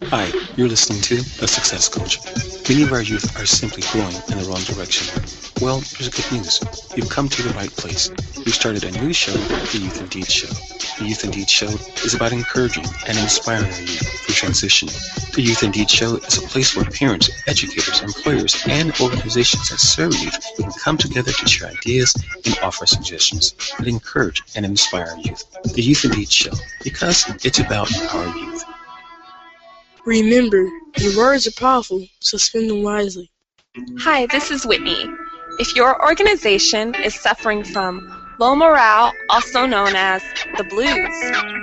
Hi, you're listening to The Success Coach. Many of our youth are simply going in the wrong direction. Well, there's good news. You've come to the right place. We've started a new show, The Youth Indeed Show. The Youth Indeed Show is about encouraging and inspiring our youth for transition. The Youth Indeed Show is a place where parents, educators, employers, and organizations that serve youth can come together to share ideas and offer suggestions that encourage and inspire our youth. The Youth Indeed Show, because it's about our youth. Remember, your words are powerful, so spend them wisely. Hi, this is Whitney. If your organization is suffering from low morale, also known as the blues,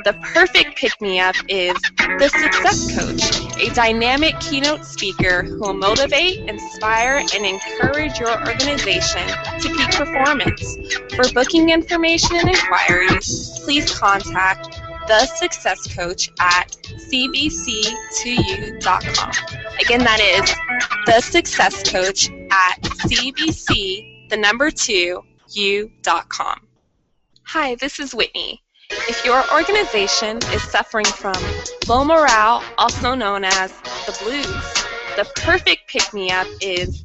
the perfect pick-me-up is the Success Coach, a dynamic keynote speaker who will motivate, inspire, and encourage your organization to peak performance. For booking information and inquiries, please contact the Success Coach at cbc2u.com. Again, that is the Success Coach at cbc2u.com. Hi, this is Whitney. If your organization is suffering from low morale, also known as the blues, the perfect pick-me-up is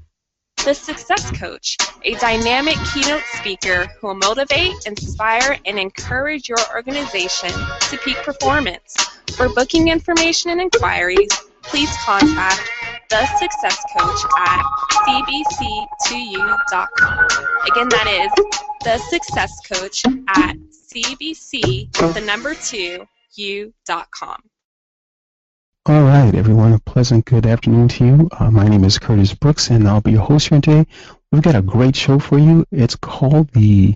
the Success Coach, a dynamic keynote speaker who will motivate, inspire, and encourage your organization to peak performance. For booking information and inquiries, please contact the Success Coach at cbc2u.com. Again, that is the Success Coach at cbc2u.com. All right, everyone, a pleasant good afternoon to you. My name is Curtis Brooks, and I'll be your host here today. We've got a great show for you. It's called the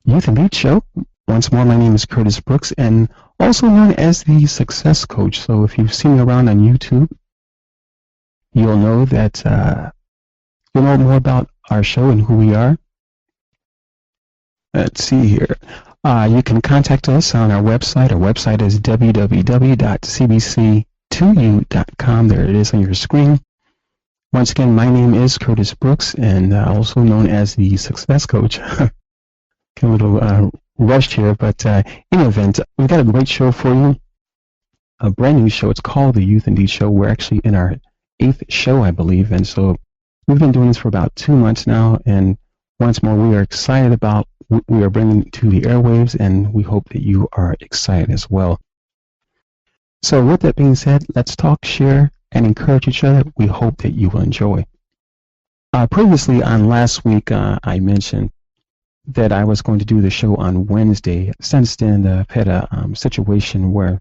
Youth Indeed Show. Once more, my name is Curtis Brooks, and also known as the Success Coach. So if you've seen me around on YouTube, you'll know that you'll know more about our show and who we are. Let's see here. You can contact us on our website. Our website is www.cbc2u.com. There it is on your screen. Once again, my name is Curtis Brooks, and also known as the Success Coach. Get a little rushed here, but in any event, we've got a great show for you. A brand new show. It's called the Youth Indeed Show. We're actually in our 8th show, I believe, and so we've been doing this for about 2 months now, and once more, we are excited about what we are bringing to the airwaves, and we hope that you are excited as well. So with that being said, let's talk, share, and encourage each other. We hope that you will enjoy. Previously on last week, I mentioned that I was going to do the show on Wednesday. Since then, I've had a situation where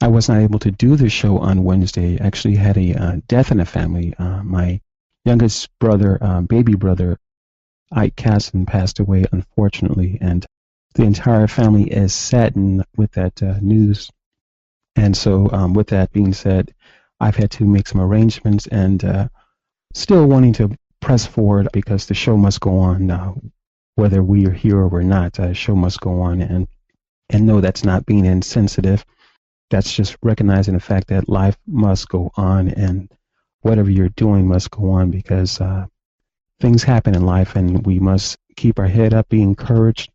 I was not able to do the show on Wednesday. I actually had a death in the family. My youngest brother, baby brother, Ike Casson, passed away, unfortunately, and the entire family is saddened with that news. And so with that being said, I've had to make some arrangements and still wanting to press forward because the show must go on, whether we are here or we're not. The show must go on, and no, that's not being insensitive. That's just recognizing the fact that life must go on, and whatever you're doing must go on, because things happen in life, and we must keep our head up, be encouraged,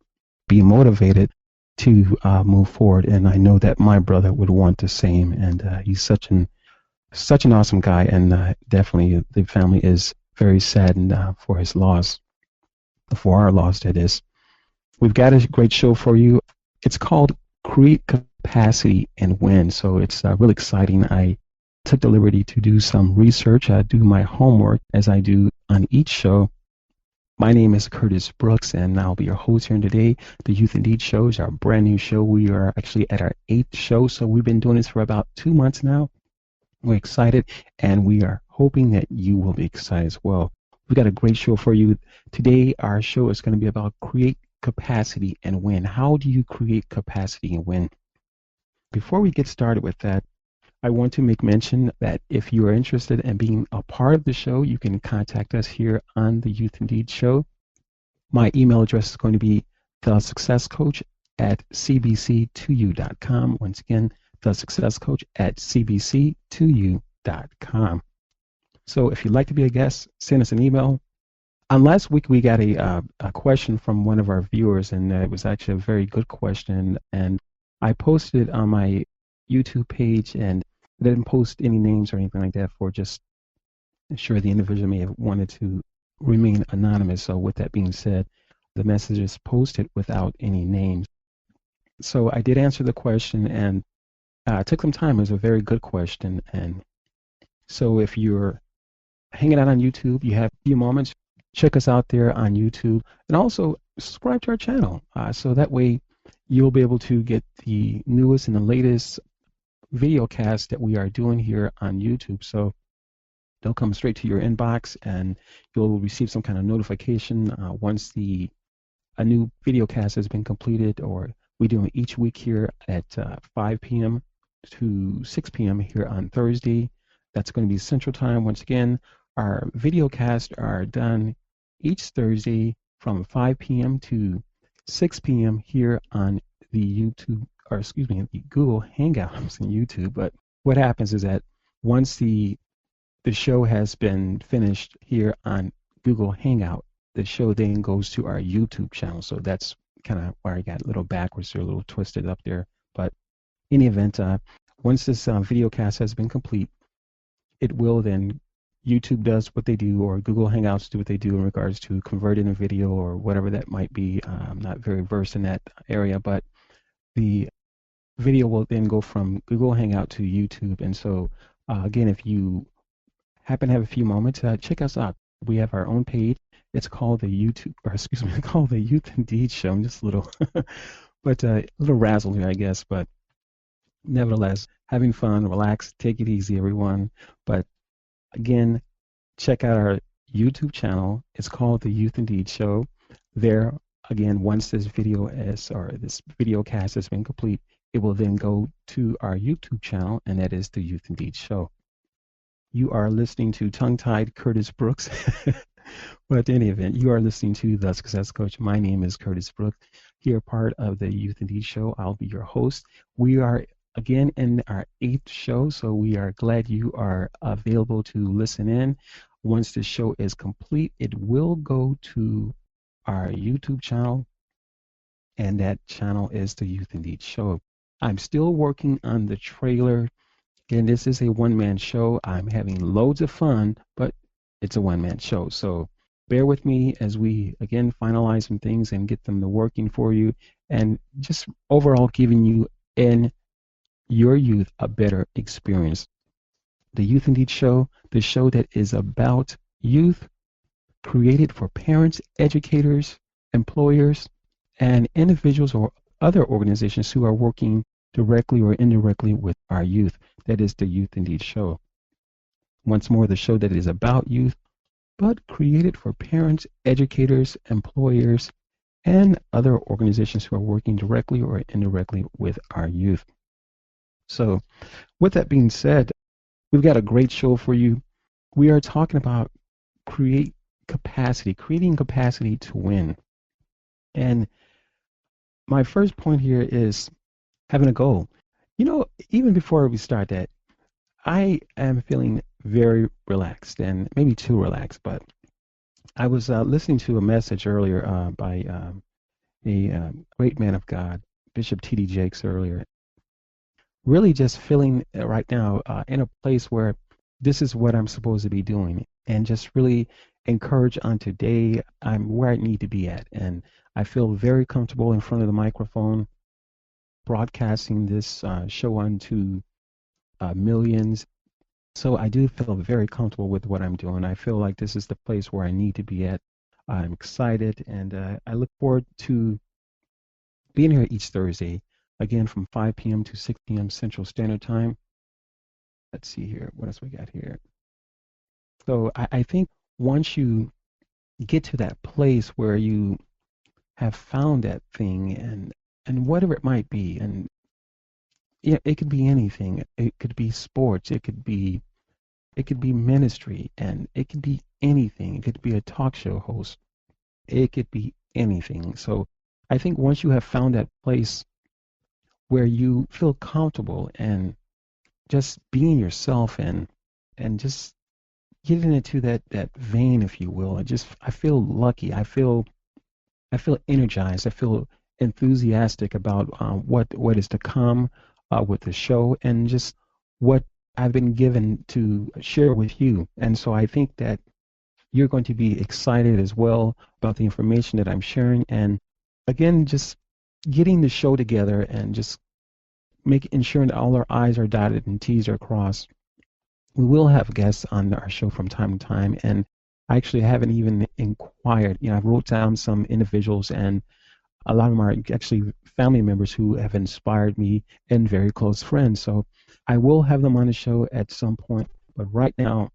be motivated to move forward. And I know that my brother would want the same, and he's such an awesome guy, and definitely the family is very saddened for his loss, for our loss, that is. We've got a great show for you. It's called Create Capacity and Win, so it's really exciting. I took the liberty to do some research, do my homework as I do on each show. My name is Curtis Brooks, and I'll be your host here today. The Youth Indeed Show is our brand new show. We are actually at our 8th show, so we've been doing this for about 2 months now. We're excited, and we are hoping that you will be excited as well. We've got a great show for you. Today, our show is going to be about create capacity and win. How do you create capacity and win? Before we get started with that, I want to make mention that if you are interested in being a part of the show, you can contact us here on the Youth Indeed Show. My email address is going to be thesuccesscoach@cbc2u.com. Once again, thesuccesscoach@cbc2u.com. So if you'd like to be a guest, send us an email. Last week we got a question from one of our viewers, and it was actually a very good question, and I posted it on my YouTube page, and I didn't post any names or anything like that for just sure the individual may have wanted to remain anonymous. So with that being said, the message is posted without any names. So I did answer the question, and it took some time. It was a very good question. And so if you're hanging out on YouTube, you have a few moments, check us out there on YouTube, and also subscribe to our channel. So that way you'll be able to get the newest and the latest video cast that we are doing here on YouTube. So they'll come straight to your inbox, and you'll receive some kind of notification once a new video cast has been completed, or we do it each week here at 5 p.m. to 6 p.m. here on Thursday. That's going to be Central Time. Once again, our video casts are done each Thursday from 5 p.m. to 6 p.m. here on the YouTube, or excuse me, the Google Hangouts on YouTube. But what happens is that once the show has been finished here on Google Hangout, the show then goes to our YouTube channel. So that's kind of where I got a little backwards or a little twisted up there. But in any event, once this video cast has been complete, it will then, YouTube does what they do, or Google Hangouts do what they do in regards to converting a video or whatever that might be. I'm not very versed in that area, but the video will then go from Google Hangout to YouTube. And so again, if you happen to have a few moments, check us out. We have our own page. It's called the YouTube, or excuse me, called the Youth Indeed Show. I'm just a little, but a little razzled here, I guess. But nevertheless, having fun, relax, take it easy, everyone. But again, check out our YouTube channel. It's called the Youth Indeed Show. There, again, once this video cast has been complete, it will then go to our YouTube channel, and that is the Youth Indeed Show. You are listening to Tongue-Tied Curtis Brooks. But in any event, you are listening to The Success Coach. My name is Curtis Brooks. Here, part of the Youth Indeed Show. I'll be your host. We are, again, in our 8th show, so we are glad you are available to listen in. Once the show is complete, it will go to our YouTube channel, and that channel is the Youth Indeed Show. I'm still working on the trailer. Again, this is a one-man show. I'm having loads of fun, but it's a one-man show. So bear with me as we, again, finalize some things and get them to working for you, and just overall giving you and your youth a better experience. The Youth Indeed Show, the show that is about youth, created for parents, educators, employers, and individuals or other organizations who are working directly or indirectly with our youth. That is the Youth Indeed Show. Once more, the show that is about youth, but created for parents, educators, employers, and other organizations who are working directly or indirectly with our youth. So with that being said, we've got a great show for you. We are talking about creating capacity to win. And my first point here is having a goal. You know, even before we start that, I am feeling very relaxed, and maybe too relaxed, but I was listening to a message earlier by a great man of God, Bishop T.D. Jakes earlier. Really just feeling right now in a place where this is what I'm supposed to be doing, and just really encouraged on today. I'm where I need to be at, and I feel very comfortable in front of the microphone, broadcasting this show onto millions. So I do feel very comfortable with what I'm doing. I feel like this is the place where I need to be at. I'm excited, and I look forward to being here each Thursday, again from 5 p.m. to 6 p.m. Central Standard Time. Let's see here. What else we got here? So I think once you get to that place where you have found that thing, and whatever it might be, and yeah, it could be anything. It could be sports. It could be ministry, and it could be anything. It could be a talk show host. It could be anything. So I think once you have found that place where you feel comfortable and just being yourself, and just getting into that vein, if you will, I feel lucky. I feel energized. I feel enthusiastic about what is to come with the show, and just what I've been given to share with you. And so I think that you're going to be excited as well about the information that I'm sharing. And again, just getting the show together and just ensuring that all our I's are dotted and T's are crossed. We will have guests on our show from time to time. And I actually haven't even inquired. You know, I've wrote down some individuals, and a lot of them are actually family members who have inspired me and very close friends. So I will have them on the show at some point. But right now,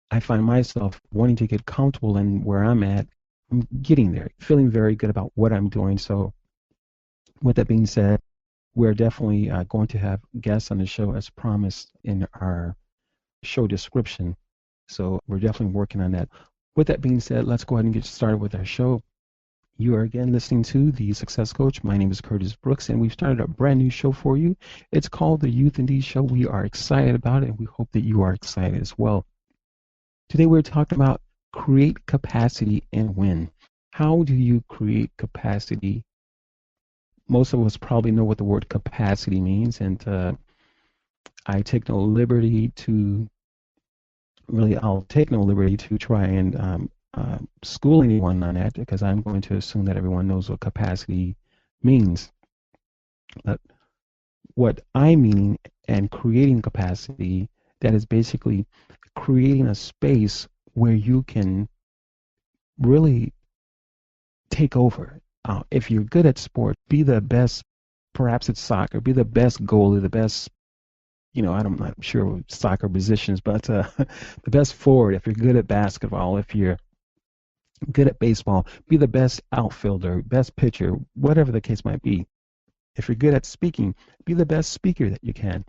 I find myself wanting to get comfortable in where I'm at. I'm getting there, feeling very good about what I'm doing. So with that being said, we're definitely going to have guests on the show as promised in our show description. So we're definitely working on that. With that being said, let's go ahead and get started with our show. You are again listening to The Success Coach. My name is Curtis Brooks, and we've started a brand new show for you. It's called The Youth Indeed Show. We are excited about it, and we hope that you are excited as well. Today we're talking about create capacity and win. How do you create capacity? Most of us probably know what the word capacity means, and I take no liberty to I'll take no liberty to try and school anyone on that, because I'm going to assume that everyone knows what capacity means. But what I mean and creating capacity, that is basically creating a space where you can really take over. If you're good at sport, be the best. Perhaps it's soccer. Be the best goalie, the best. I'm not sure soccer positions, but the best forward. If you're good at basketball, if you're good at baseball, be the best outfielder, best pitcher, whatever the case might be. If you're good at speaking, be the best speaker that you can.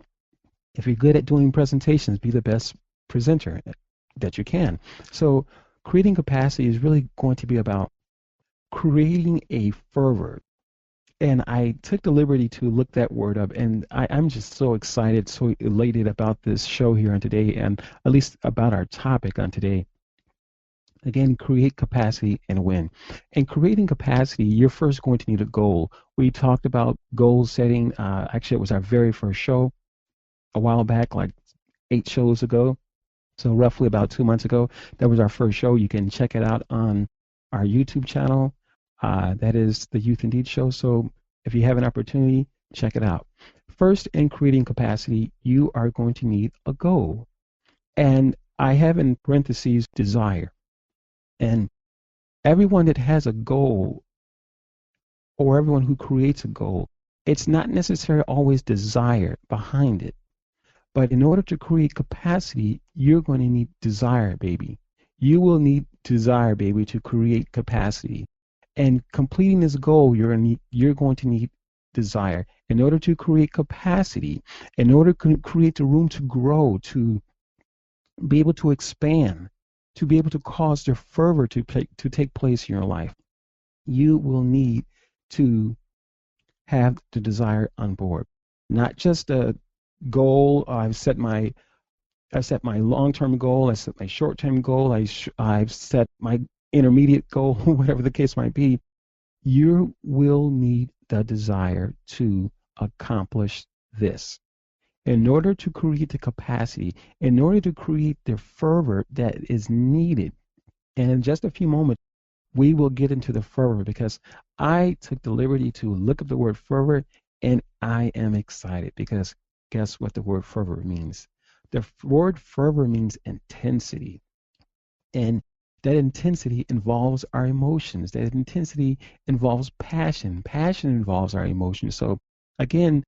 If you're good at doing presentations, be the best presenter that you can. So creating capacity is really going to be about creating a fervor. And I took the liberty to look that word up, and I'm just so excited, so elated about this show here on today, and at least about our topic on today. Again, create capacity and win. And creating capacity, you're first going to need a goal. We talked about goal setting. Actually, it was our very first show a while back, like 8 shows ago. So roughly about 2 months ago, that was our first show. You can check it out on our YouTube channel. That is the Youth Indeed Show. So if you have an opportunity, check it out. First, in creating capacity, you are going to need a goal. And I have in parentheses desire. And everyone that has a goal, or everyone who creates a goal, it's not necessarily always desire behind it. But in order to create capacity, you're going to need desire, baby. You will need desire, baby, to create capacity. And completing this goal, you're going to need desire. In order to create capacity, in order to create the room to grow, to be able to expand, to be able to cause the fervor to take place in your life, you will need to have the desire on board. Not just a goal. I've set my long-term goal. I set my short-term goal. I've set my intermediate goal, whatever the case might be. You will need the desire to accomplish this. In order to create the capacity, in order to create the fervor that is needed. And in just a few moments, we will get into the fervor, because I took the liberty to look up the word fervor, and I am excited, because guess what the word fervor means? The word fervor means intensity. And that intensity involves our emotions. That intensity involves passion. Passion involves our emotions. So again,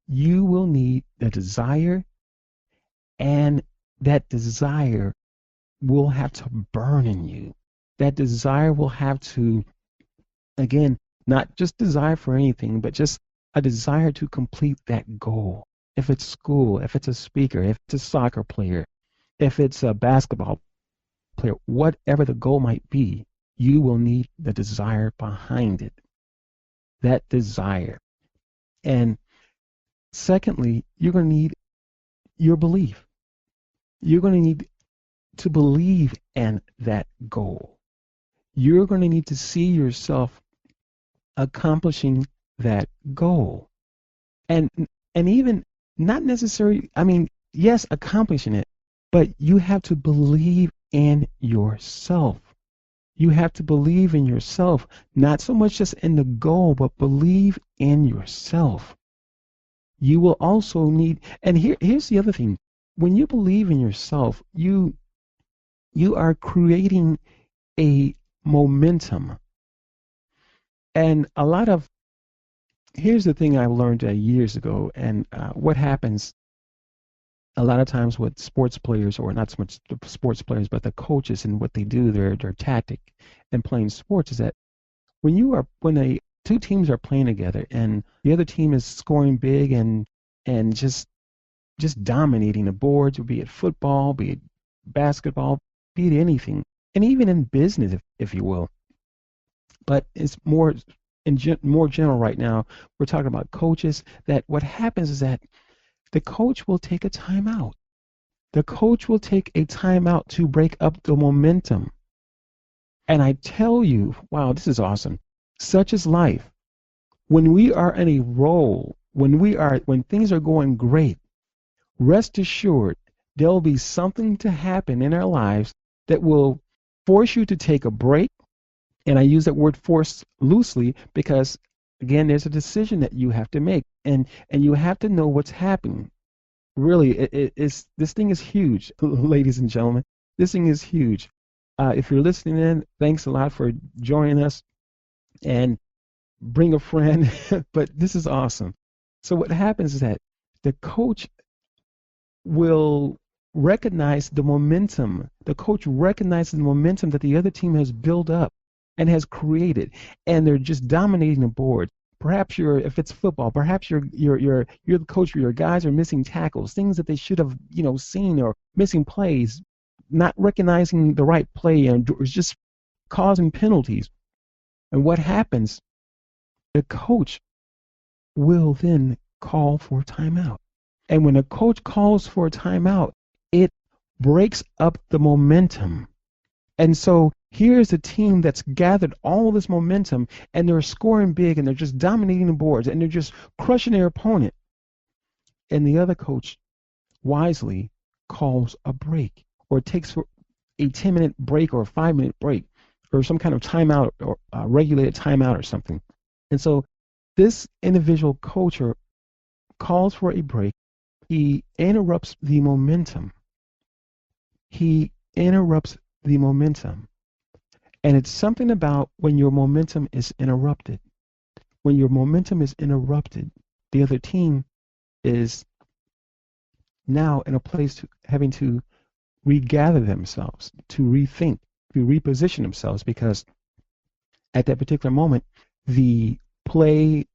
you will need the desire, and that desire will have to burn in you. That desire will have to, again, not just desire for anything, but just a desire to complete that goal. If it's school, if it's a speaker, if it's a soccer player, if it's a basketball player, whatever the goal might be, you will need the desire behind it. That desire. And secondly, you're going to need your belief. You're going to need to believe in that goal. You're going to need to see yourself accomplishing that goal. And even not necessarily, yes, accomplishing it, but you have to believe in yourself. You have to believe in yourself, not so much just in the goal, but believe in yourself. You will also need, and here's the other thing. When you believe in yourself, you are creating a momentum. And a lot of, here's the thing I learned years ago, and what happens a lot of times with sports players, or not so much the sports players, but the coaches and what they do, their tactic in playing sports is that when two teams are playing together and the other team is scoring big and just dominating the boards, be it football, be it basketball, be it anything, and even in business, if you will. But it's more more general right now. We're talking about coaches. That what happens is that the coach will take a timeout. The coach will take a timeout to break up the momentum. And I tell you, wow, this is awesome. Such is life. When we are in a role, when things are going great, rest assured there'll be something to happen in our lives that will force you to take a break. And I use that word force loosely because, again, there's a decision that you have to make, and you have to know what's happening. Really, this thing is huge, ladies and gentlemen. This thing is huge. If you're listening in, thanks a lot for joining us, and bring a friend. But this is awesome. So what happens is that the coach will recognize the momentum. The coach recognizes the momentum that the other team has built up and has created, and they're just dominating the board. Perhaps if it's football, perhaps you're the coach where your guys are missing tackles, things that they should have seen, or missing plays, not recognizing the right play, and just causing penalties. And what happens? The coach will then call for timeout. And when a coach calls for a timeout, it breaks up the momentum. And so here's a team that's gathered all this momentum, and they're scoring big, and they're just dominating the boards, and they're just crushing their opponent. And the other coach wisely calls a break, or takes a 10-minute break, or a 5-minute break, or some kind of timeout, or regulated timeout or something. And so this individual coach calls for a break. He interrupts the momentum. He interrupts the momentum. And it's something about when your momentum is interrupted. When your momentum is interrupted, the other team is now in a place having to regather themselves, to rethink, to reposition themselves, because at that particular moment, the play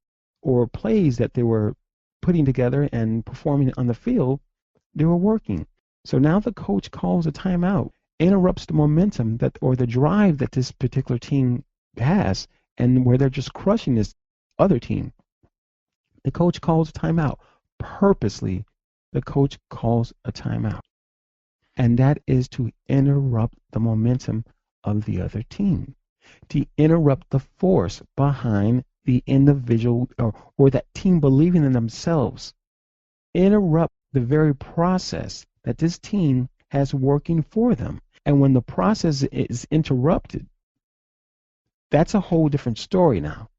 or plays that they were putting together and performing on the field, they were working. So now the coach calls a timeout, interrupts the momentum or the drive that this particular team has, and where they're just crushing this other team. The coach calls a timeout. Purposely, the coach calls a timeout. And that is to interrupt the momentum of the other team, to interrupt the force behind the individual or that team believing in themselves. Interrupt the very process that this team has working for them. And when the process is interrupted, that's a whole different story now.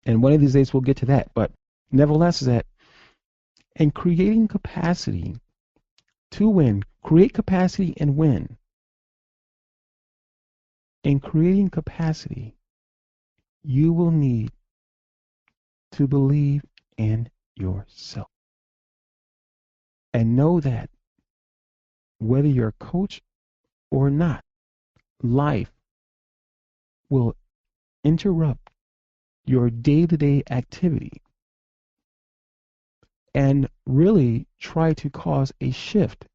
And one of these days we'll get to that. But nevertheless, is that in creating capacity to win, create capacity and win. In creating capacity, you will need to believe in yourself. And know that whether you're a coach or not, life will interrupt your day-to-day activity and really try to cause a shift,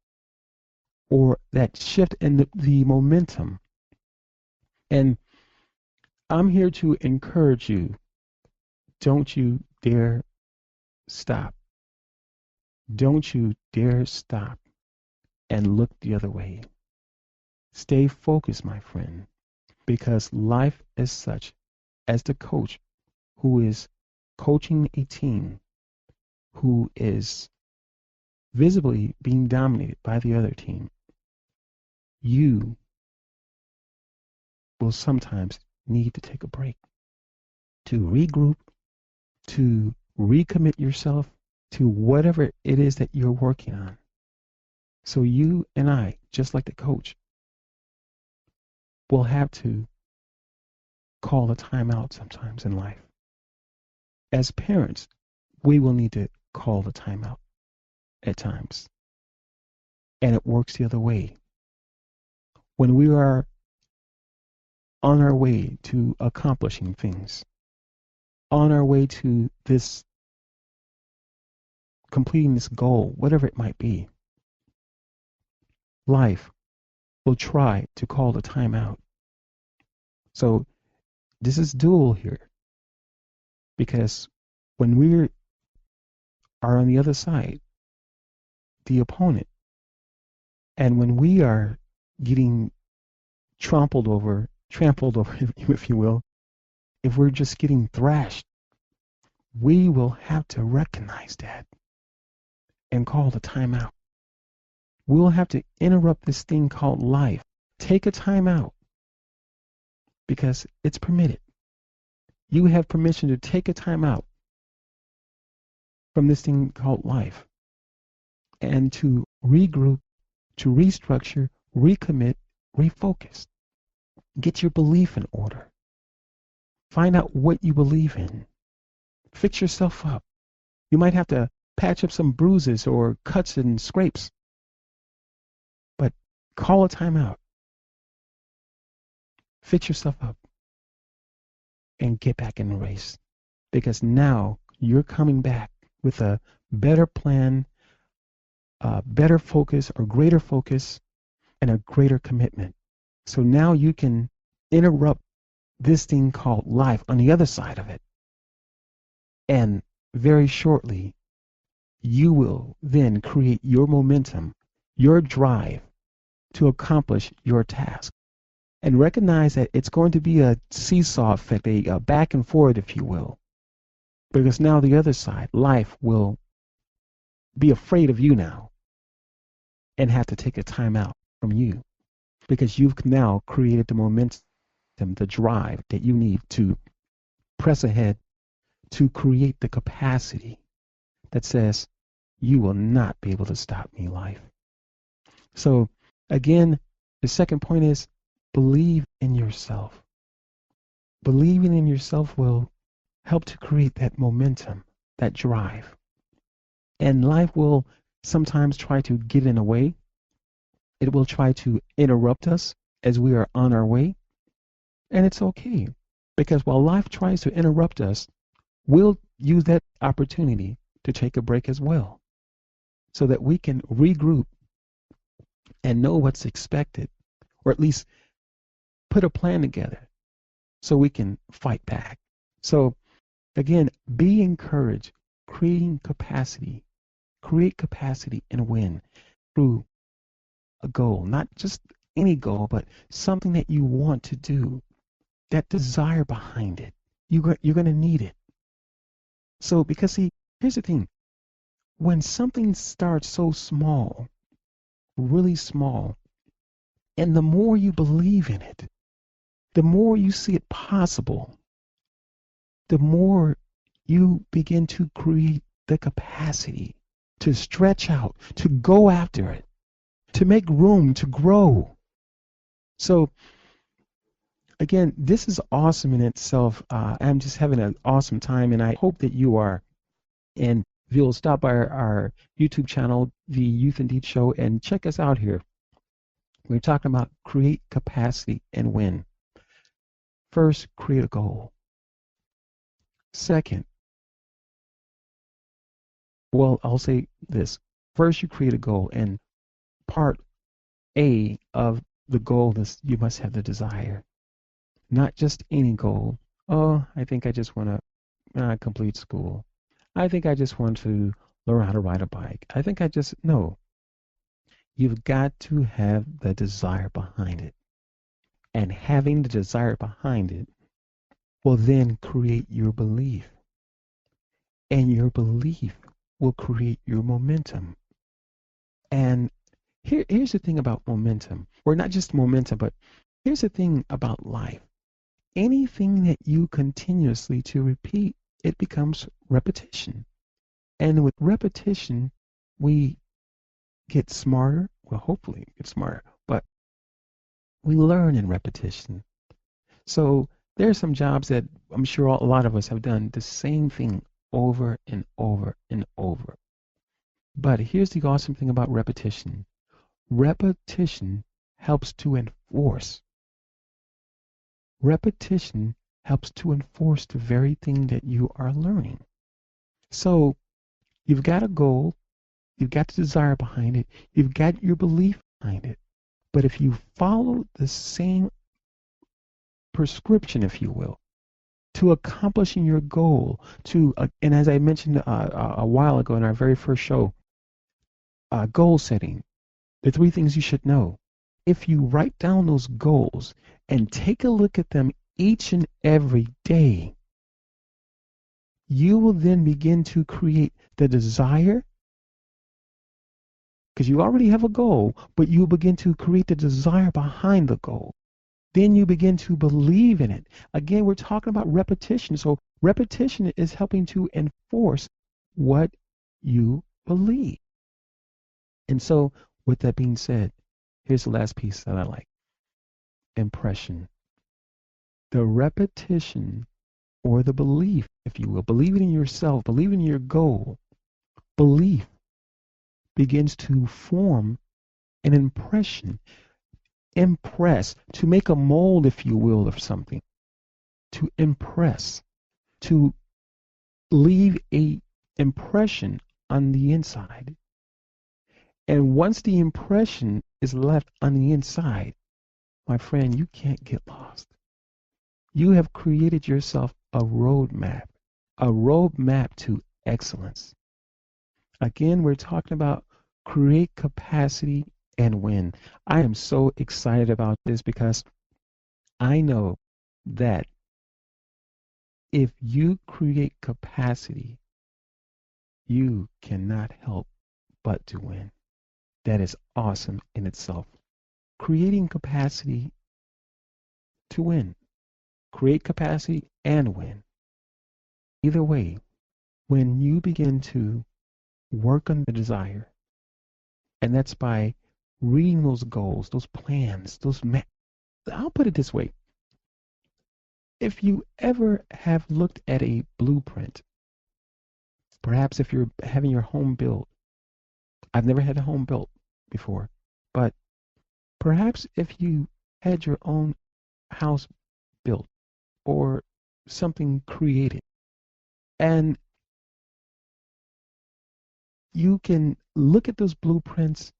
or that shift in the momentum. And I'm here to encourage you. Don't you dare stop. Don't you dare stop and look the other way. Stay focused, my friend, because life is such as the coach who is coaching a team, who is visibly being dominated by the other team, you will sometimes need to take a break, to regroup, to recommit yourself to whatever it is that you're working on. So you and I, just like the coach, will have to call a timeout sometimes in life. As parents, we will need to call the timeout at times. And it works the other way. When we are on our way to accomplishing things, on our way to this completing this goal, whatever it might be, life will try to call the timeout. So this is dual here, because when we are on the other side, the opponent, and when we are getting trampled over, if you will, if we're just getting thrashed, we will have to recognize that and call the timeout. We'll have to interrupt this thing called life. Take a timeout because it's permitted. You have permission to take a timeout from this thing called life and to regroup, to restructure, recommit, refocus. Get your belief in order. Find out what you believe in. Fix yourself up. You might have to patch up some bruises or cuts and scrapes, but call a timeout. Fix yourself up and get back in the race, because now you're coming back with a better plan, a better focus or greater focus, and a greater commitment. So now you can interrupt this thing called life on the other side of it. And very shortly, you will then create your momentum, your drive to accomplish your task. And recognize that it's going to be a seesaw effect, a back and forth, if you will. Because now the other side, life, will be afraid of you now and have to take a time out from you. Because you've now created the momentum, the drive that you need to press ahead, to create the capacity that says, you will not be able to stop me, life. So again, the second point is believe in yourself. Believing in yourself will help to create that momentum, that drive. And life will sometimes try to get in the way. It will try to interrupt us as we are on our way. And it's okay, because while life tries to interrupt us, we'll use that opportunity to take a break as well, so that we can regroup and know what's expected, or at least put a plan together so we can fight back. So again, be encouraged, create capacity and win through a goal, not just any goal, but something that you want to do, that desire behind it. You're going to need it. So, because see, here's the thing. When something starts so small, really small, and the more you believe in it, the more you see it possible, the more you begin to create the capacity to stretch out, to go after it, to make room, to grow. So again, this is awesome in itself. I'm just having an awesome time, and I hope that you are. And if you'll stop by our YouTube channel, the Youth Indeed Show, and check us out here. We're talking about create capacity and win. First, create a goal. Second, well, I'll say this. First, you create a goal, and part A of the goal is you must have the desire. Not just any goal. Oh, I think I just want to complete school. I think I just want to learn how to ride a bike. No. You've got to have the desire behind it. And having the desire behind it will then create your belief. And your belief will create your momentum. And here's the thing about momentum, or not just momentum, but here's the thing about life. Anything that you continuously to repeat, it becomes repetition. And with repetition, we get smarter. Well, hopefully get smarter, but we learn in repetition. So there are some jobs that I'm sure a lot of us have done the same thing over and over and over. But here's the awesome thing about repetition. Repetition helps to enforce. Repetition helps to enforce the very thing that you are learning. So you've got a goal, you've got the desire behind it, you've got your belief behind it. But if you follow the same prescription, if you will, to accomplishing your goal, and as I mentioned a while ago in our very first show, goal setting, the 3 things you should know. If you write down those goals and take a look at them each and every day, you will then begin to create the desire, because you already have a goal, but you begin to create the desire behind the goal. Then you begin to believe in it. Again, we're talking about repetition. So repetition is helping to enforce what you believe. And so with that being said, here's the last piece that I like. Impression. The repetition, or the belief, if you will, believing in yourself, believing in your goal, belief begins to form an impression. Impress, to make a mold, if you will, of something. To impress, to leave a impression on the inside. And once the impression is left on the inside, my friend, you can't get lost. You have created yourself a roadmap to excellence. Again, we're talking about create capacity and win. I am so excited about this because I know that if you create capacity, you cannot help but to win. That is awesome in itself. Creating capacity to win. Create capacity and win. Either way, when you begin to work on the desire, and that's by reading those goals, those plans, I'll put it this way. If you ever have looked at a blueprint, perhaps if you're having your home built, I've never had a home built before, but perhaps if you had your own house built or something created, and you can look at those blueprints,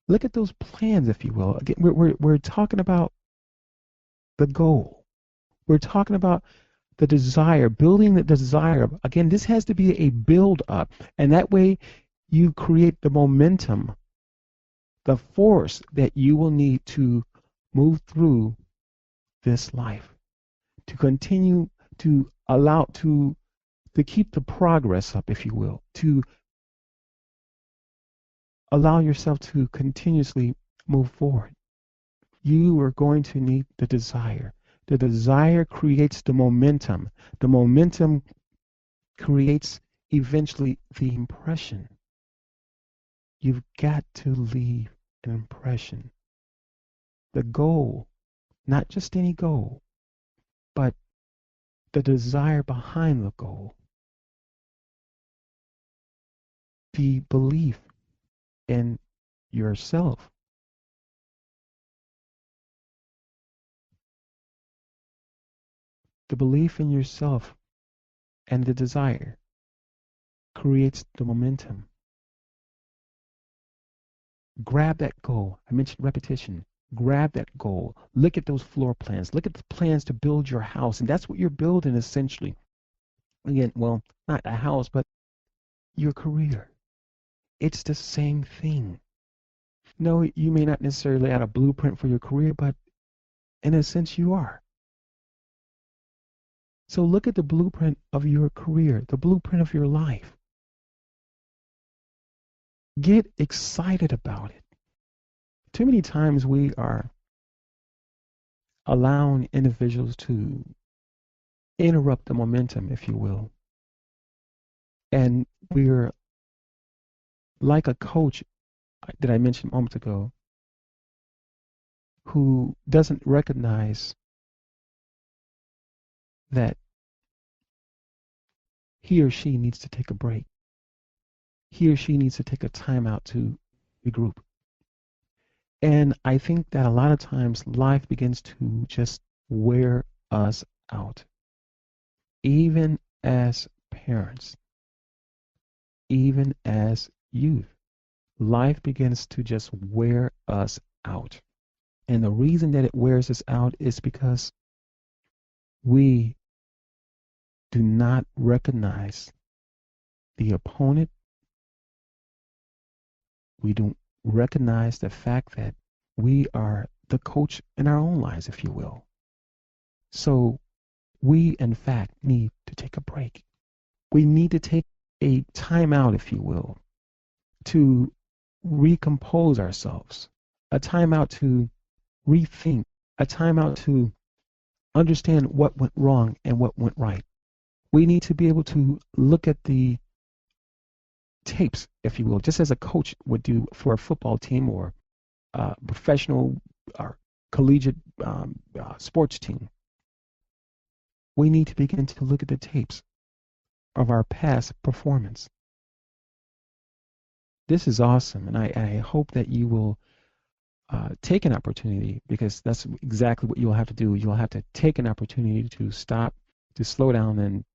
look at those plans, if you will. Again, we're talking about the goal. We're talking about the desire, building the desire. Again, this has to be a build up, and that way you create the momentum, the force that you will need to move through this life, to continue to allow to keep the progress up, if you will, to allow yourself to continuously move forward. You are going to need the desire. The desire creates the momentum. The momentum creates eventually the impression. You've got to leave an impression. The goal, not just any goal, but the desire behind the goal. The belief in yourself. The belief in yourself and the desire creates the momentum. Grab that goal. I mentioned repetition. Grab that goal. Look at those floor plans. Look at the plans to build your house. And that's what you're building essentially. Again, well, not a house, but your career. It's the same thing. No, you may not necessarily have a blueprint for your career, but in a sense you are. So look at the blueprint of your career, the blueprint of your life. Get excited about it. Too many times we are allowing individuals to interrupt the momentum, if you will. And we're like a coach that I mentioned a moment ago who doesn't recognize that he or she needs to take a break. He or she needs to take a time out to regroup. And I think that a lot of times life begins to just wear us out. Even as parents, even as youth, life begins to just wear us out. And the reason that it wears us out is because we do not recognize the opponent. We don't recognize the fact that we are the coach in our own lives, if you will. So we, in fact, need to take a break. We need to take a time out, if you will, to recompose ourselves, a time out to rethink, a time out to understand what went wrong and what went right. We need to be able to look at the tapes, if you will, just as a coach would do for a football team or professional or collegiate sports team. We need to begin to look at the tapes of our past performance. This is awesome, and I hope that you will take an opportunity, because that's exactly what you'll have to do. You'll have to take an opportunity to stop, to slow down, and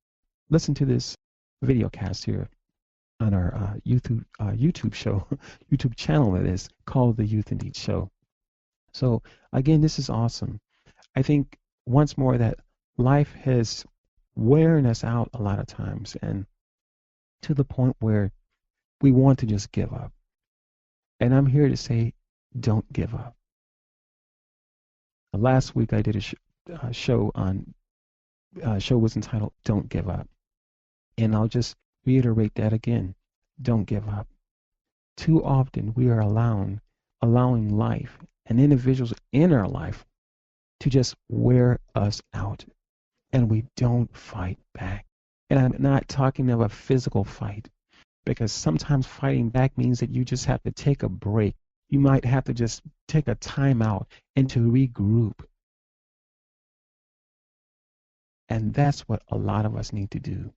listen to this video cast here on our YouTube show, YouTube channel that is called the Youth Indeed Show. So again, this is awesome. I think once more that life has wearing us out a lot of times, and to the point where we want to just give up. And I'm here to say, don't give up. Last week I did a show on, show was entitled Don't Give Up. And I'll just reiterate that again. Don't give up. Too often we are allowing life and individuals in our life to just wear us out, and we don't fight back. And I'm not talking of a physical fight, because sometimes fighting back means that you just have to take a break. You might have to just take a time out and to regroup. And that's what a lot of us need to do,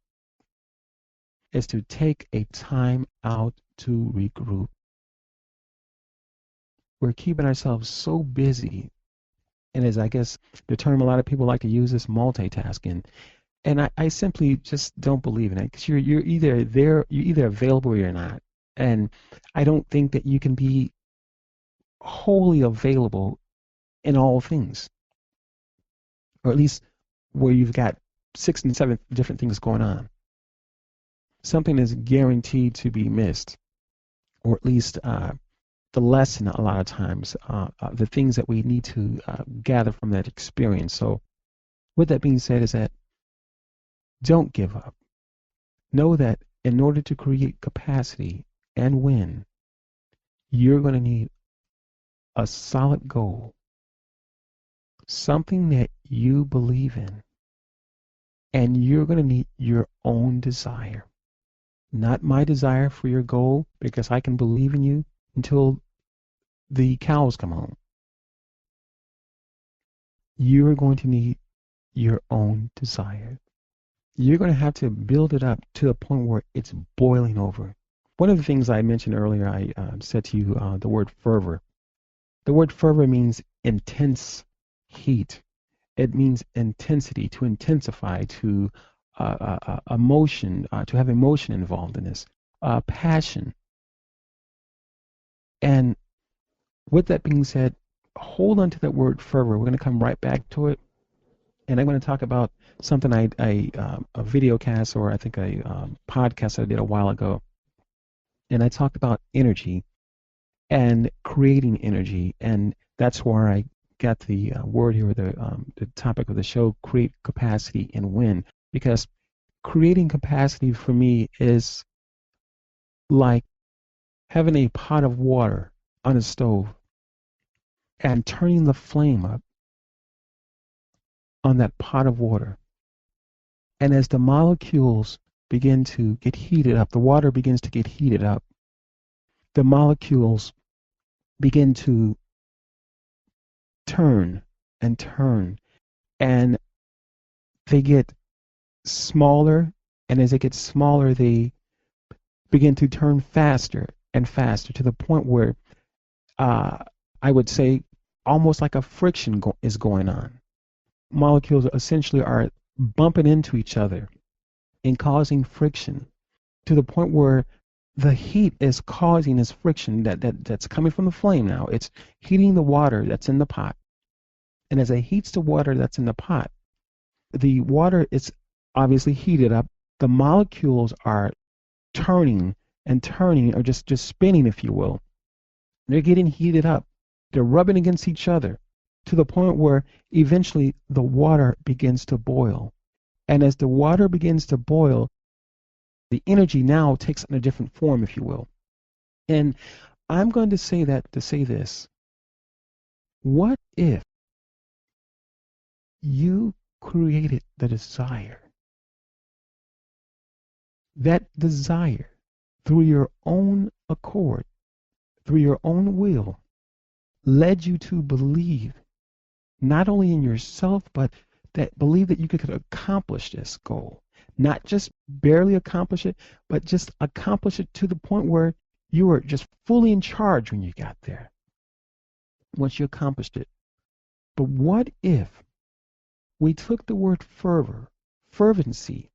is to take a time out to regroup. We're keeping ourselves so busy, and as I guess the term a lot of people like to use is multitasking. And I simply just don't believe in it, because you're either there, you're either available or you're not. And I don't think that you can be wholly available in all things, or at least where you've got 6 and 7 different things going on. Something is guaranteed to be missed, or at least the lesson a lot of times, the things that we need to gather from that experience. So with that being said, is that don't give up. Know that in order to create capacity and win, you're going to need a solid goal, something that you believe in, and you're going to need your own desire. Not my desire for your goal, because I can believe in you until the cows come home. You're going to need your own desire. You're going to have to build it up to the point where it's boiling over. One of the things I mentioned earlier, I said to you the word fervor. The word fervor means intense heat. It means intensity, to intensify, to emotion, to have emotion involved in this, passion. And with that being said, hold on to that word fervor. We're going to come right back to it. And I'm going to talk about something a video cast, or I think a podcast I did a while ago. And I talked about energy and creating energy. And that's where I got the word here, the topic of the show, create capacity and win. Because creating capacity for me is like having a pot of water on a stove and turning the flame up on that pot of water. And as the molecules begin to get heated up, the water begins to get heated up, the molecules begin to turn and turn, and they get smaller, and as they get smaller, they begin to turn faster and faster to the point where I would say almost like a friction is going on. Molecules essentially are bumping into each other and causing friction to the point where the heat is causing this friction that's coming from the flame now. It's heating the water that's in the pot. And as it heats the water that's in the pot, the water is obviously heated up. The molecules are turning and turning, or just spinning, if you will. They're getting heated up. They're rubbing against each other to the point where eventually the water begins to boil. And as the water begins to boil, the energy now takes on a different form, if you will. And I'm going to say this. What if you created the desire? That desire, through your own accord, through your own will, led you to believe not only in yourself, but believe that you could accomplish this goal. Not just barely accomplish it, but just accomplish it to the point where you were just fully in charge when you got there, once you accomplished it. But what if we took the word fervency?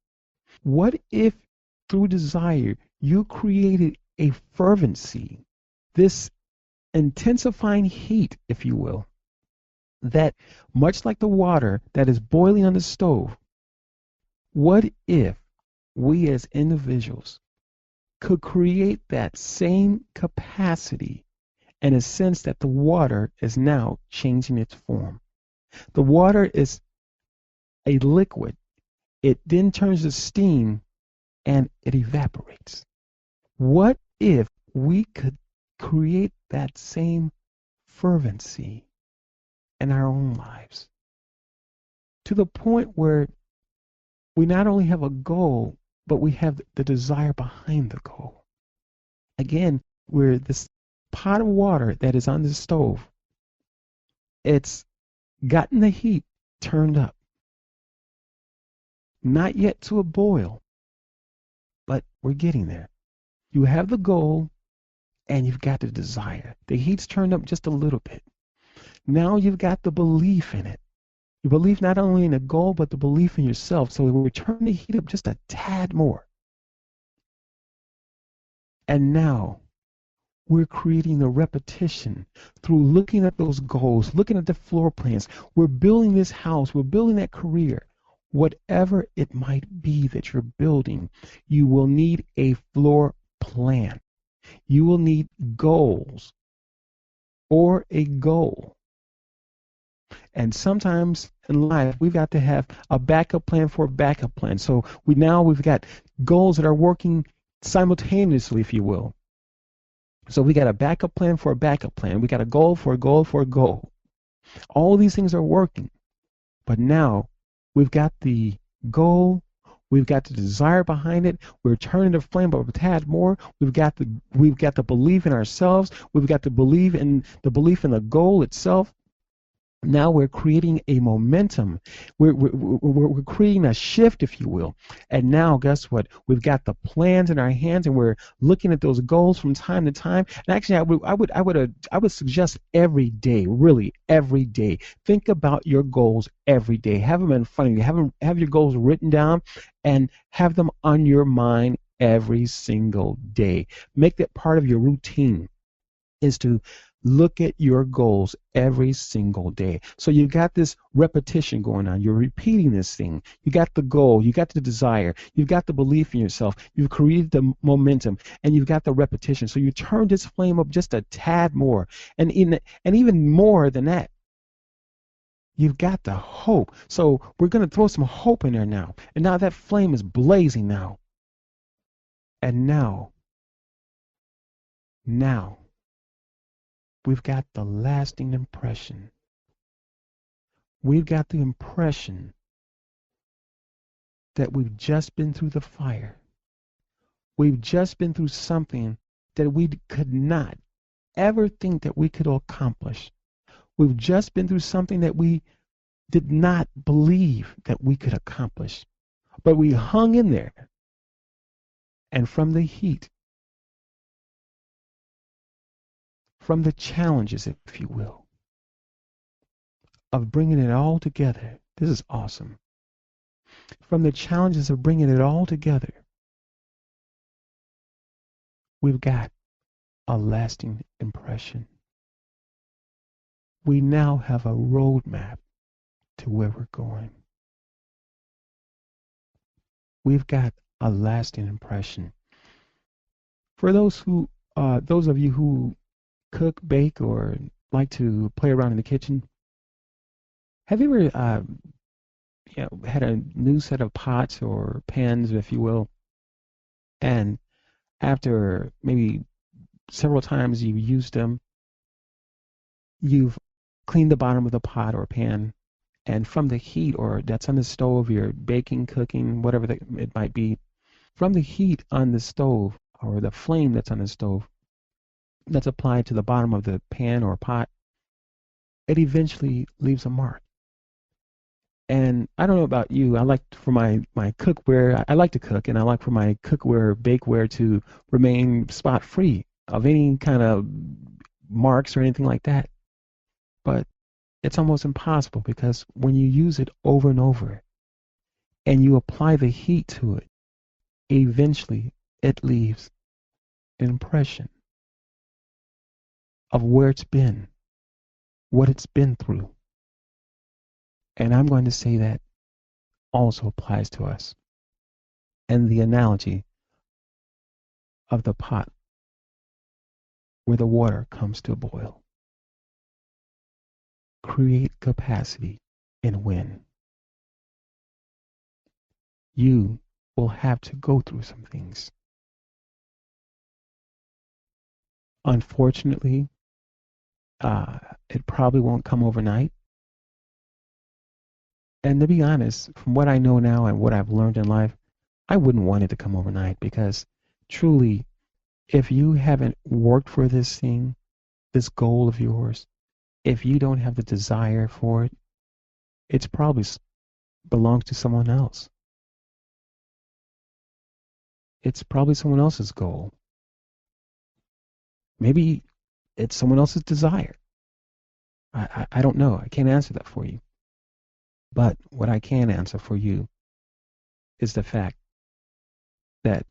What if through desire you created a fervency, this intensifying heat, if you will, that much like the water that is boiling on the stove, what if we as individuals could create that same capacity in a sense that the water is now changing its form? The water is a liquid. It then turns to steam and it evaporates. What if we could create that same fervency in our own lives to the point where we not only have a goal, but we have the desire behind the goal? Again, where this pot of water that is on the stove, it's gotten the heat turned up. Not yet to a boil, but we're getting there. You have the goal and you've got the desire. The heat's turned up just a little bit. Now you've got the belief in it. You believe not only in the goal, but the belief in yourself. So we're turning the heat up just a tad more. And now we're creating the repetition through looking at those goals, looking at the floor plans. We're building this house. We're building that career. Whatever it might be that you're building, you will need a floor plan. You will need goals or a goal. And sometimes in life, we've got to have a backup plan for a backup plan. So we've got goals that are working simultaneously, if you will. So we got a backup plan for a backup plan. We got a goal for a goal for a goal. All these things are working. But now we've got the goal. We've got the desire behind it. We're turning the flame up a tad more. We've got the belief in ourselves. We've got the belief in the goal itself. Now we're creating a momentum. We're creating a shift, if you will. And now, guess what? We've got the plans in our hands, and we're looking at those goals from time to time. And actually, I would suggest every day, really every day, think about your goals every day. Have them in front of you. Have your goals written down, and have them on your mind every single day. Make that part of your routine, is to look at your goals every single day. So you've got this repetition going on. You're repeating this thing. You got the goal. You got the desire. You've got the belief in yourself. You've created the momentum, and you've got the repetition. So you turn this flame up just a tad more, and even more than that. You've got the hope. So we're going to throw some hope in there now. And now that flame is blazing now. And now Now, we've got the lasting impression. We've got the impression that we've just been through the fire. We've just been through something that we could not ever think that we could accomplish. We've just been through something that we did not believe that we could accomplish. But we hung in there. And from the heat, from the challenges, if you will, of bringing it all together, this is awesome. From the challenges of bringing it all together, we've got a lasting impression. We now have a roadmap to where we're going. We've got a lasting impression. For those of you who cook, bake, or like to play around in the kitchen, have you ever had a new set of pots or pans, if you will, and after maybe several times you've used them, you've cleaned the bottom of the pot or pan, and from the heat or that's on the stove, you're baking, cooking, whatever it might be, from the heat on the stove or the flame that's on the stove that's applied to the bottom of the pan or pot, it eventually leaves a mark. And I don't know about you, I like for my cookware, I like to cook, and I like for my cookware, bakeware to remain spot free of any kind of marks or anything like that. But it's almost impossible because when you use it over and over and you apply the heat to it, eventually it leaves an impression of where it's been, what it's been through. And I'm going to say that also applies to us. And the analogy of the pot where the water comes to a boil. Create capacity and win. You will have to go through some things. Unfortunately, it probably won't come overnight. And to be honest, from what I know now and what I've learned in life, I wouldn't want it to come overnight because truly, if you haven't worked for this thing, this goal of yours, if you don't have the desire for it, it's probably belongs to someone else. It's probably someone else's goal. Maybe it's someone else's desire. I don't know. I can't answer that for you. But what I can answer for you is the fact that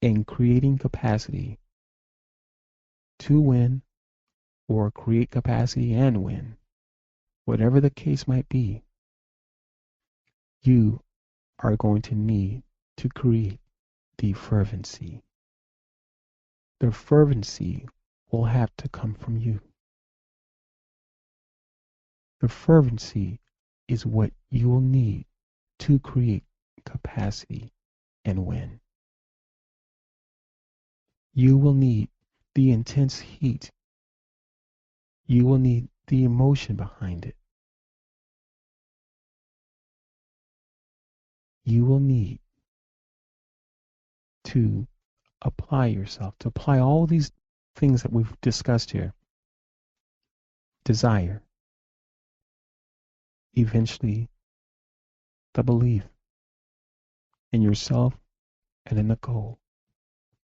in creating capacity to win or create capacity and win, whatever the case might be, you are going to need to create the fervency. The fervency will have to come from you. The fervency is what you will need to create capacity and win. You will need the intense heat. You will need the emotion behind it. You will need to apply yourself, to apply all these things that we've discussed here. Desire, eventually the belief in yourself and in the goal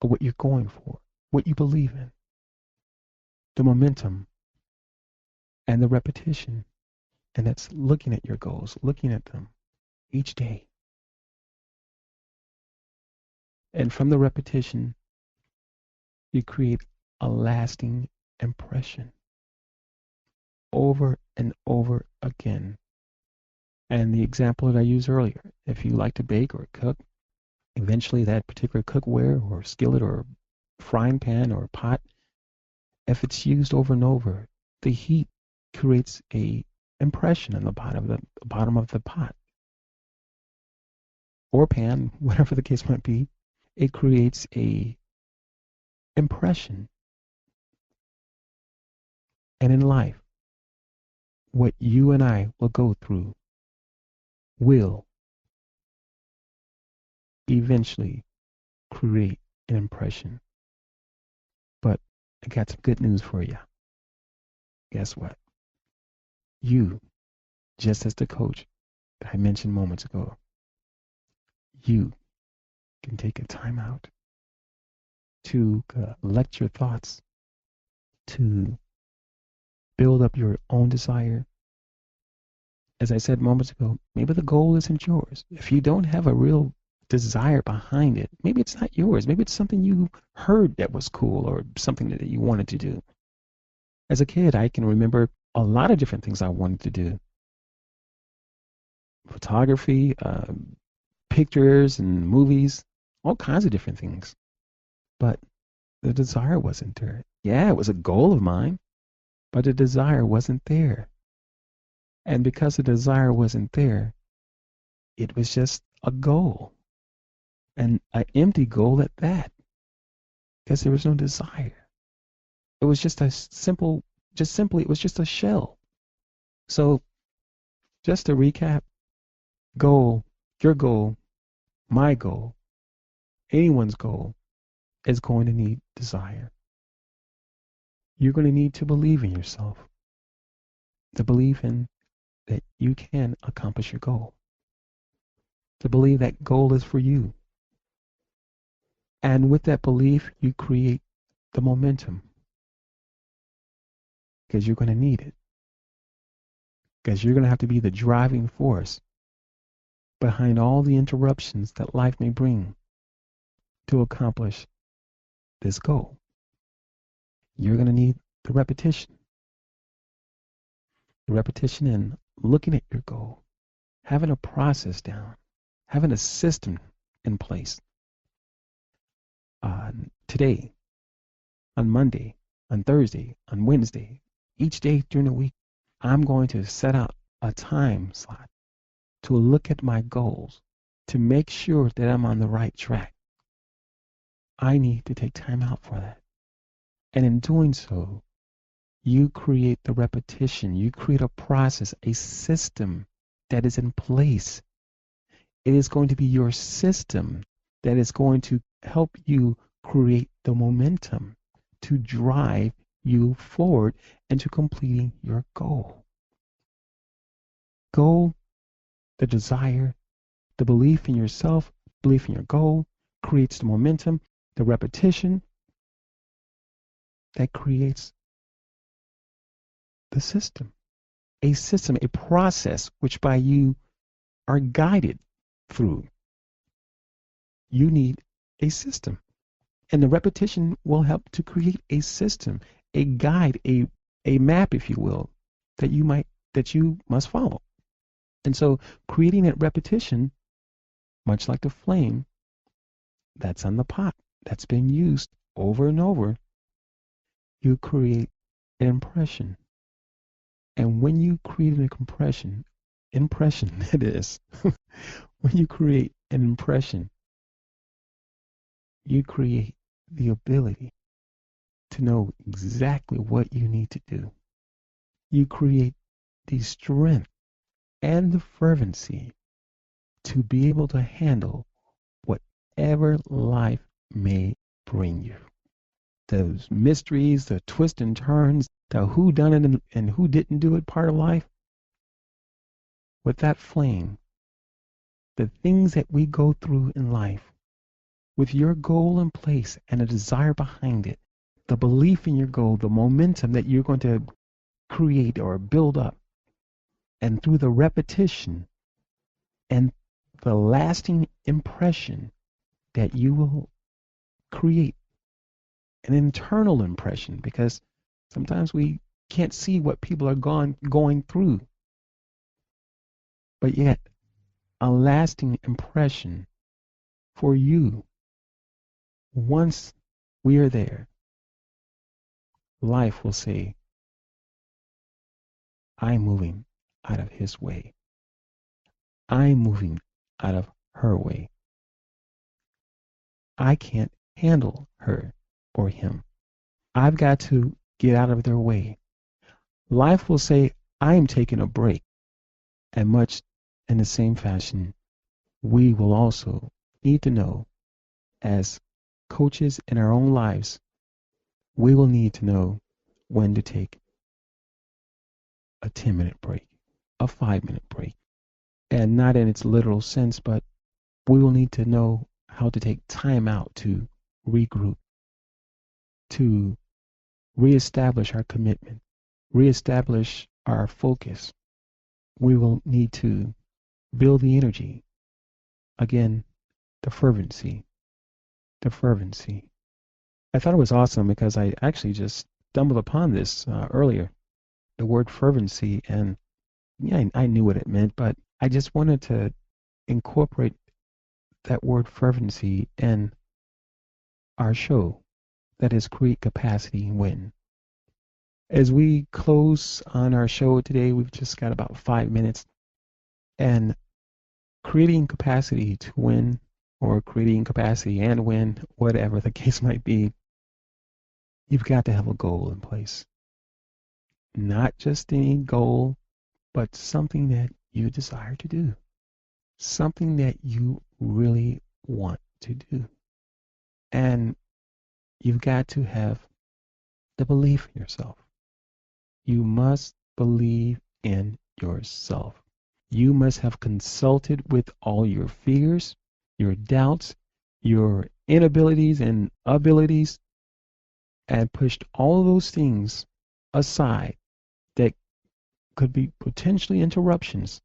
of what you're going for, what you believe in, the momentum and the repetition, and that's looking at your goals, looking at them each day. And from the repetition, you create a lasting impression over and over again. And the example that I used earlier, if you like to bake or cook, eventually that particular cookware or skillet or frying pan or pot, if it's used over and over, the heat creates a impression on the bottom of the pot or pan, whatever the case might be. It creates a impression And in life, what you and I will go through will eventually create an impression. But I got some good news for you. Guess what? You, just as the coach that I mentioned moments ago, you can take a time out to collect your thoughts, to build up your own desire. As I said moments ago, maybe the goal isn't yours. If you don't have a real desire behind it, maybe it's not yours. Maybe it's something you heard that was cool or something that you wanted to do. As a kid, I can remember a lot of different things I wanted to do. Photography, pictures and movies, all kinds of different things. But the desire wasn't there. Yeah, it was a goal of mine, but the desire wasn't there. And because the desire wasn't there, it was just a goal, and an empty goal at that, because there was no desire. It was just a simply, it was just a shell. So, just to recap, goal, your goal, my goal, anyone's goal is going to need desire. You're going to need to believe in yourself, to believe in that you can accomplish your goal, to believe that goal is for you. And with that belief, you create the momentum, because you're going to need it, because you're going to have to be the driving force behind all the interruptions that life may bring to accomplish this goal. You're going to need the repetition in looking at your goal, having a process down, having a system in place. Today, on Monday, on Thursday, on Wednesday, each day during the week, I'm going to set out a time slot to look at my goals, to make sure that I'm on the right track. I need to take time out for that. And in doing so, you create the repetition, you create a process, a system that is in place. It is going to be your system that is going to help you create the momentum to drive you forward and to completing your goal. Goal, the desire, the belief in yourself, belief in your goal creates the momentum, the repetition that creates the system, a process which by you are guided through. You need a system. And the repetition will help to create a system, a guide, a map, if you will, that you must follow. And so creating that repetition, much like the flame that's on the pot, that's been used over and over, you create an impression. And when you create an impression it is, when you create an impression, you create the ability to know exactly what you need to do. You create the strength and the fervency to be able to handle whatever life may bring you. Those mysteries, the twists and turns, the who done it and who didn't do it part of life. With that flame, the things that we go through in life, with your goal in place and a desire behind it, the belief in your goal, the momentum that you're going to create or build up, and through the repetition and the lasting impression that you will create, an internal impression, because sometimes we can't see what people are going through, but yet a lasting impression for you. Once we are there, life will say, I'm moving out of his way. I'm moving out of her way. I can't handle her or him. I've got to get out of their way. Life will say, I am taking a break. And much in the same fashion, we will also need to know, as coaches in our own lives, we will need to know when to take a 10-minute break, a 5-minute break. And not in its literal sense, but we will need to know how to take time out to regroup, to reestablish our commitment, reestablish our focus. We will need to build the energy. Again, the fervency, the fervency. I thought it was awesome because I actually just stumbled upon this earlier, the word fervency, and yeah, I knew what it meant, but I just wanted to incorporate that word fervency in our show, that is, create capacity and win. As we close on our show today, we've just got about 5 minutes, and creating capacity to win, or creating capacity and win, whatever the case might be, you've got to have a goal in place. Not just any goal, but something that you desire to do, something that you really want to do. And you've got to have the belief in yourself. You must believe in yourself. You must have consulted with all your fears, your doubts, your inabilities and abilities, and pushed all those things aside that could be potentially interruptions,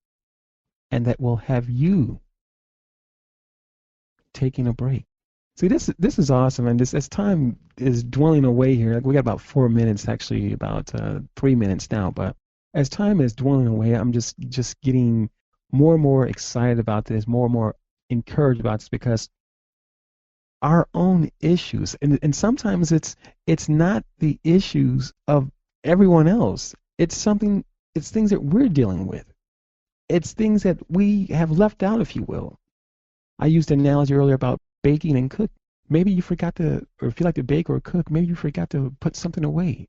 and that will have you taking a break. See, this is awesome, and this, as time is dwindling away here, like we got about 4 minutes, actually about 3 minutes now, but as time is dwindling away, I'm just getting more and more excited about this, more and more encouraged about this, because our own issues, and sometimes it's not the issues of everyone else. It's things that we're dealing with. It's things that we have left out, if you will. I used an analogy earlier about baking and cook. Maybe you forgot to, or if you like to bake or cook, maybe you forgot to put something away.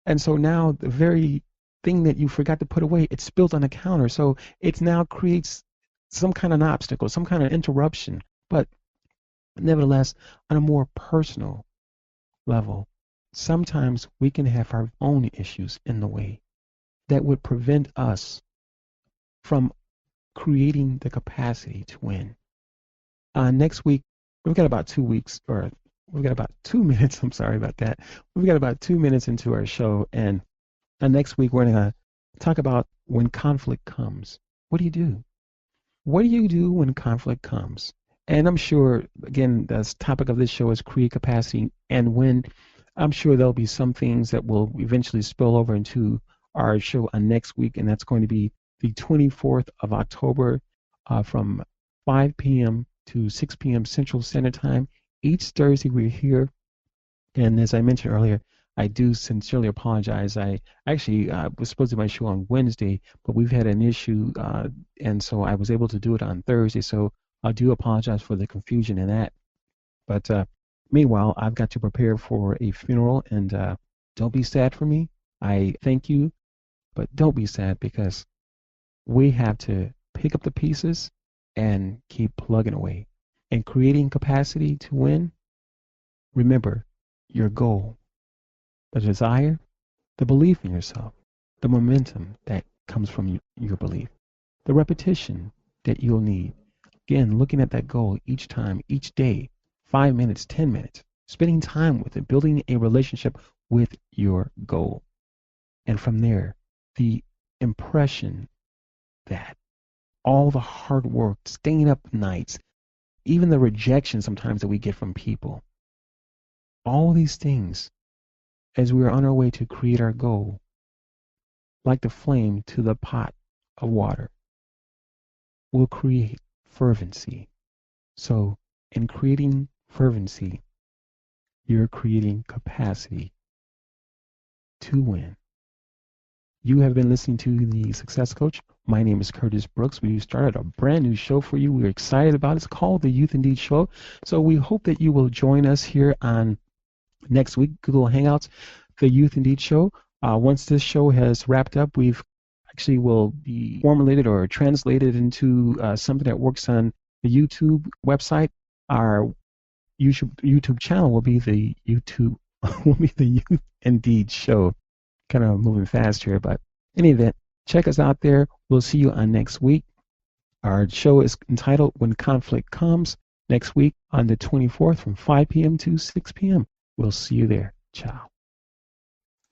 And so now the very thing that you forgot to put away, it's spilled on the counter. So it now creates some kind of an obstacle, some kind of interruption. But nevertheless, on a more personal level, sometimes we can have our own issues in the way that would prevent us from creating the capacity to win. Next week, we've got about 2 weeks, or we've got about 2 minutes. I'm sorry about that. We've got about 2 minutes into our show, and next week we're going to talk about when conflict comes. What do you do? What do you do when conflict comes? And I'm sure, again, the topic of this show is create capacity and win. I'm sure there'll be some things that will eventually spill over into our show on next week, and that's going to be the 24th of October from 5 p.m. to 6 p.m. Central Standard Time. Each Thursday we're here, and as I mentioned earlier, I do sincerely apologize. I actually was supposed to do my show on Wednesday, but we've had an issue, and so I was able to do it on Thursday. So I do apologize for the confusion in that. But meanwhile, I've got to prepare for a funeral, and don't be sad for me. I thank you, but don't be sad, because we have to pick up the pieces and keep plugging away. And creating capacity to win, remember your goal, the desire, the belief in yourself, the momentum that comes from your belief, the repetition that you'll need. Again, looking at that goal each time, each day, 5 minutes, 10 minutes, spending time with it, building a relationship with your goal. And from there, the impression that all the hard work, staying up nights, even the rejection sometimes that we get from people, all these things, as we are on our way to create our goal, like the flame to the pot of water, will create fervency. So in creating fervency, you're creating capacity to win. You have been listening to The Success Coach. My name is Curtis Brooks. We started a brand new show for you. We're excited about it. It's called The Youth Indeed Show. So we hope that you will join us here on next week, Google Hangouts, The Youth Indeed Show. Once this show has wrapped up, we've actually will be formulated or translated into something that works on the YouTube website. Our YouTube channel will be the Youth Indeed Show. Kind of moving fast here, but in any event, check us out there. We'll see you on next week. Our show is entitled When Conflict Comes, next week on the 24th from 5 p.m. to 6 p.m. We'll see you there. Ciao.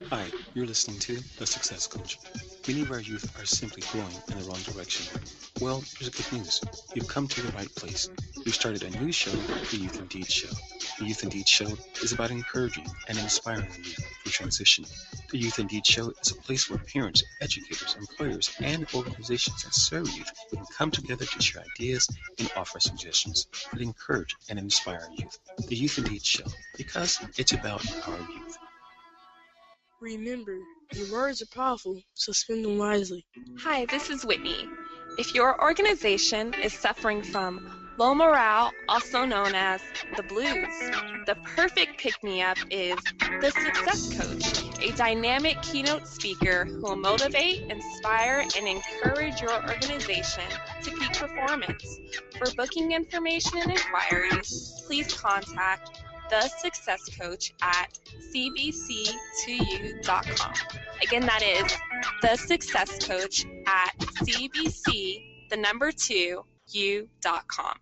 Hi, you're listening to The Success Coach. Many of our youth are simply going in the wrong direction. Well, there's good news. You've come to the right place. We've started a new show, The Youth Indeed Show. The Youth Indeed Show is about encouraging and inspiring youth for transition. The Youth Indeed Show is a place where parents, educators, employers, and organizations that serve youth can come together to share ideas and offer suggestions that encourage and inspire youth. The Youth Indeed Show, because it's about our youth. Remember, your words are powerful, so spend them wisely. Hi, this is Whitney. If your organization is suffering from low morale, also known as the blues, the perfect pick-me-up is the Success Coach, a dynamic keynote speaker who will motivate, inspire, and encourage your organization to peak performance. For booking information and inquiries, please contact The Success Coach at cbc2u.com. Again, that is The Success Coach at cbc2u.com.